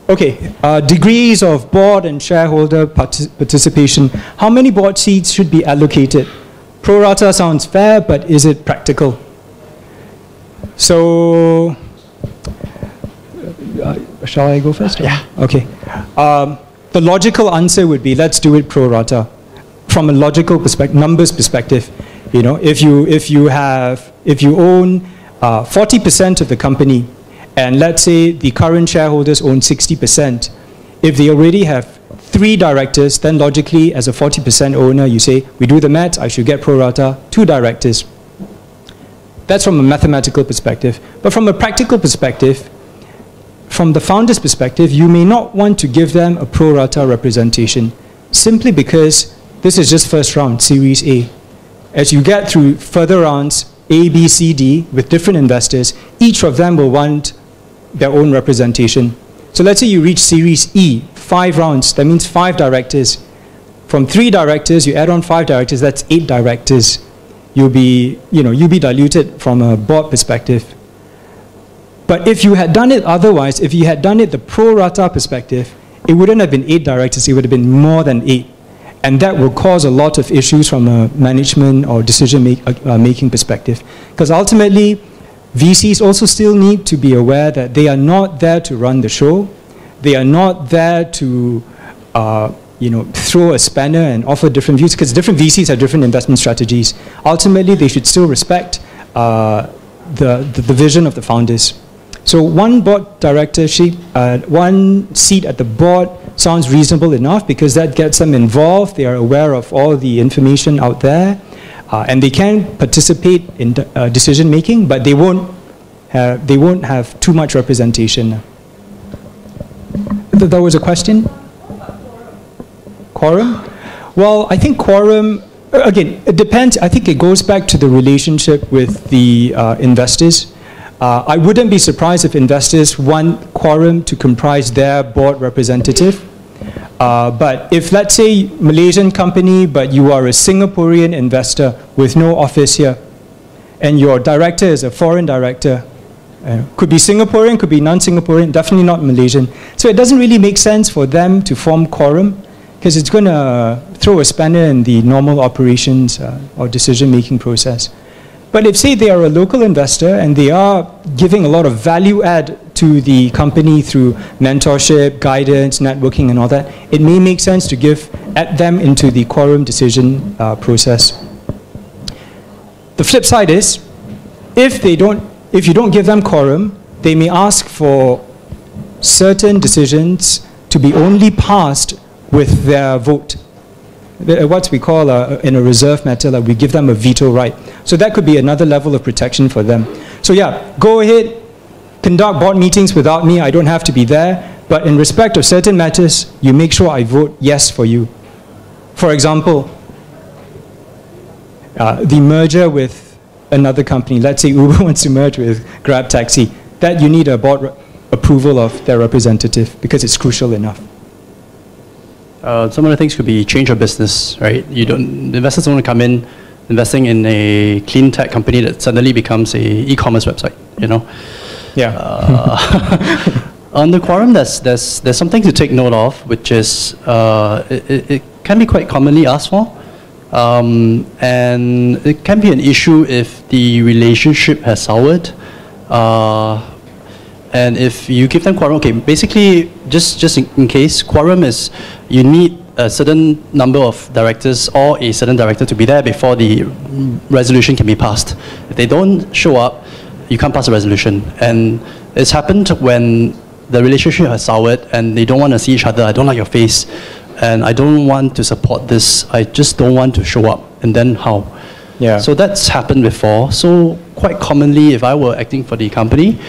Okay, degrees of board and shareholder participation. How many board seats should be allocated? Pro rata sounds fair, but is it practical? So, shall I go first? Yeah. Okay. The logical answer would be, let's do it pro rata. From a logical perspective, numbers perspective, you know, if you own 40% of the company, and let's say the current shareholders own 60%, if they already have 3 directors, then logically, as a 40% owner, you say, we do the maths, I should get pro rata, 2 directors. That's from a mathematical perspective. But from a practical perspective, from the founder's perspective, you may not want to give them a pro rata representation, simply because this is just first round, Series A. As you get through further rounds, A, B, C, D, with different investors, each of them will want their own representation. So let's say you reach Series E, 5 rounds, that means 5 directors. From 3 directors, you add on 5 directors, that's 8 directors. You'll be diluted from a board perspective. But if you had done it otherwise, if you had done it the pro rata perspective, it wouldn't have been 8 directors, it would have been more than 8. And that will cause a lot of issues from a management or decision-making perspective. Because ultimately, VCs also still need to be aware that they are not there to run the show. They are not there to throw a spanner and offer different views, because different VCs have different investment strategies. Ultimately, they should still respect the vision of the founders. So one board directorship, one seat at the board sounds reasonable enough, because that gets them involved. They are aware of all the information out there, and they can participate in decision making, but they won't have too much representation. There was a question? Quorum? Well, I think quorum, again, it depends. I think it goes back to the relationship with the investors. I wouldn't be surprised if investors want quorum to comprise their board representative. But if, let's say, Malaysian company, but you are a Singaporean investor with no office here, and your director is a foreign director, could be Singaporean, could be non-Singaporean, definitely not Malaysian. So it doesn't really make sense for them to form quorum, because it's going to throw a spanner in the normal operations or decision-making process. But if, say, they are a local investor and they are giving a lot of value add to the company through mentorship, guidance, networking, and all that, it may make sense to add them into the quorum decision process. The flip side is, if you don't give them quorum, they may ask for certain decisions to be only passed with their vote. What we call in a reserve matter, like we give them a veto right. So that could be another level of protection for them. So yeah, go ahead, conduct board meetings without me. I don't have to be there. But in respect of certain matters, you make sure I vote yes for you. For example, the merger with another company. Let's say Uber wants to merge with Grab Taxi. That you need a board approval of their representative, because it's crucial enough. Some other things could be change of business, right? The investors don't want to come in investing in a clean tech company that suddenly becomes a e-commerce website, you know? Yeah. On the quorum, there's something to take note of, which is it can be quite commonly asked for, and it can be an issue if the relationship has soured. And if you give them quorum, okay, basically, just in case, quorum is you need a certain number of directors or a certain director to be there before the resolution can be passed. If they don't show up, you can't pass a resolution. And it's happened when the relationship has soured and they don't want to see each other. I don't like your face, and I don't want to support this. I just don't want to show up. And then how? Yeah. So that's happened before. So quite commonly, if I were acting for the company,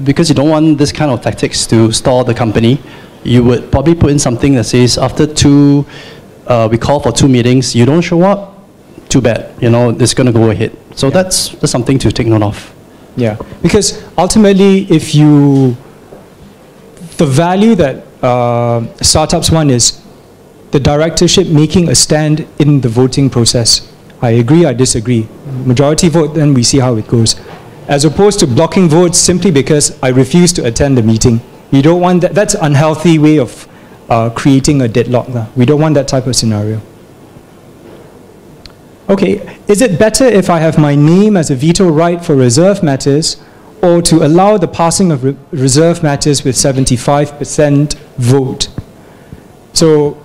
because you don't want this kind of tactics to stall the company, you would probably put in something that says, after we call for 2 meetings, you don't show up, too bad, you know, it's going to go ahead. So yeah, that's something to take note of. Yeah, because ultimately, the value that startups want is the directorship making a stand in the voting process. I agree, I disagree. Majority vote, then we see how it goes. As opposed to blocking votes simply because I refuse to attend the meeting. You don't want that. That's an unhealthy way of creating a deadlock. We don't want that type of scenario. Okay, is it better if I have my name as a veto right for reserve matters, or to allow the passing of reserve matters with 75% vote? So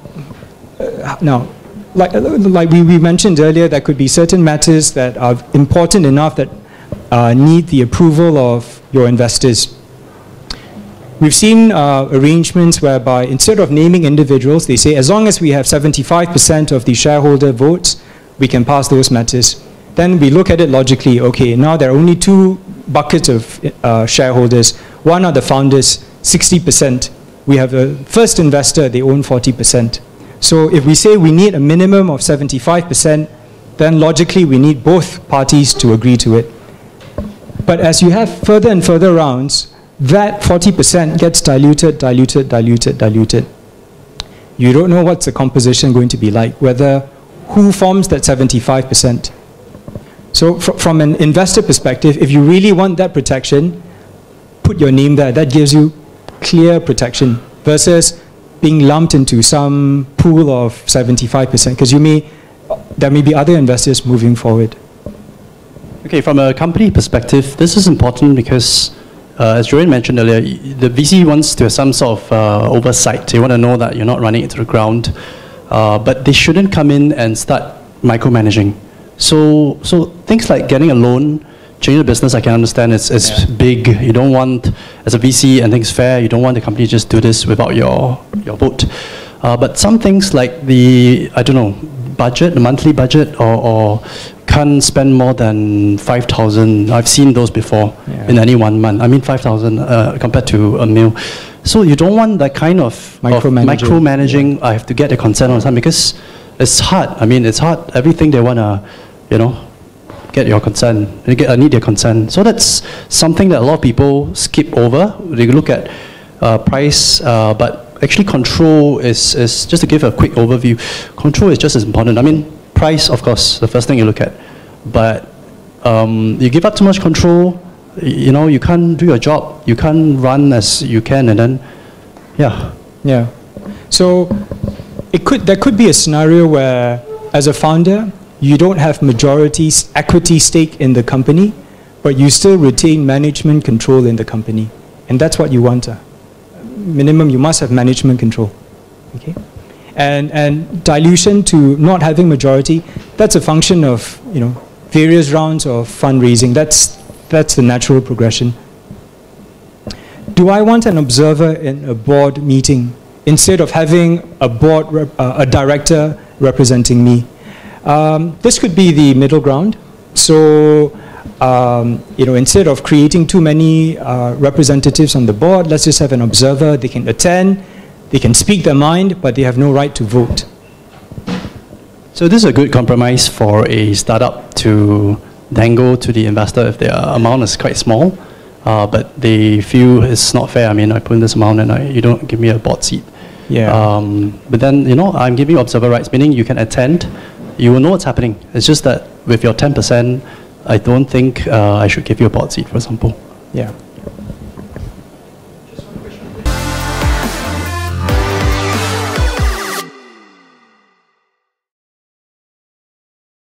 now, like we mentioned earlier, there could be certain matters that are important enough that need the approval of your investors. We've seen arrangements whereby instead of naming individuals, they say as long as we have 75% of the shareholder votes, we can pass those matters. Then we look at it logically. Okay, now there are only two buckets of shareholders. One are the founders, 60%. We have a first investor, they own 40%. So if we say we need a minimum of 75%, then logically we need both parties to agree to it. But as you have further and further rounds, that 40% gets diluted. You don't know what's the composition going to be like, who forms that 75%. So from an investor perspective, if you really want that protection, put your name there. That gives you clear protection versus being lumped into some pool of 75%, because there may be other investors moving forward. Okay, from a company perspective, this is important because, as Jo Yan mentioned earlier, the VC wants to have some sort of oversight. They want to know that you're not running it to the ground. But they shouldn't come in and start micromanaging. So things like getting a loan, changing the business, I can understand it's big. You don't want, as a VC and things fair, you don't want the company to just do this without your vote. But some things like the budget, the monthly budget, or can't spend more than 5,000. I've seen those before in any 1 month. I mean 5,000 compared to a mil. So you don't want that kind of micromanaging. I have to get the consent on something because it's hard. I mean, it's hard. Everything they want to, get your consent. I need your consent. So that's something that a lot of people skip over. They look at price, but actually control is just to give a quick overview. Control is just as important. I mean, price, of course, the first thing you look at. But you give up too much control, you can't do your job. You can't run as you can, and then, Yeah. So there could be a scenario where, as a founder, you don't have majority equity stake in the company, but you still retain management control in the company. And that's what you want. Minimum, you must have management control. Okay? And dilution to not having majority, that's a function of, various rounds of fundraising. That's the natural progression. Do I want an observer in a board meeting instead of having a director representing me? This could be the middle ground. So, instead of creating too many representatives on the board, let's just have an observer. They can attend, they can speak their mind, but they have no right to vote. So this is a good compromise for a startup to dangle to the investor if their amount is quite small, but they feel it's not fair. I mean, I put in this amount and you don't give me a board seat. Yeah. But then, I'm giving you observer rights, meaning you can attend, you will know what's happening. It's just that with your 10%, I don't think I should give you a board seat, for example. Yeah.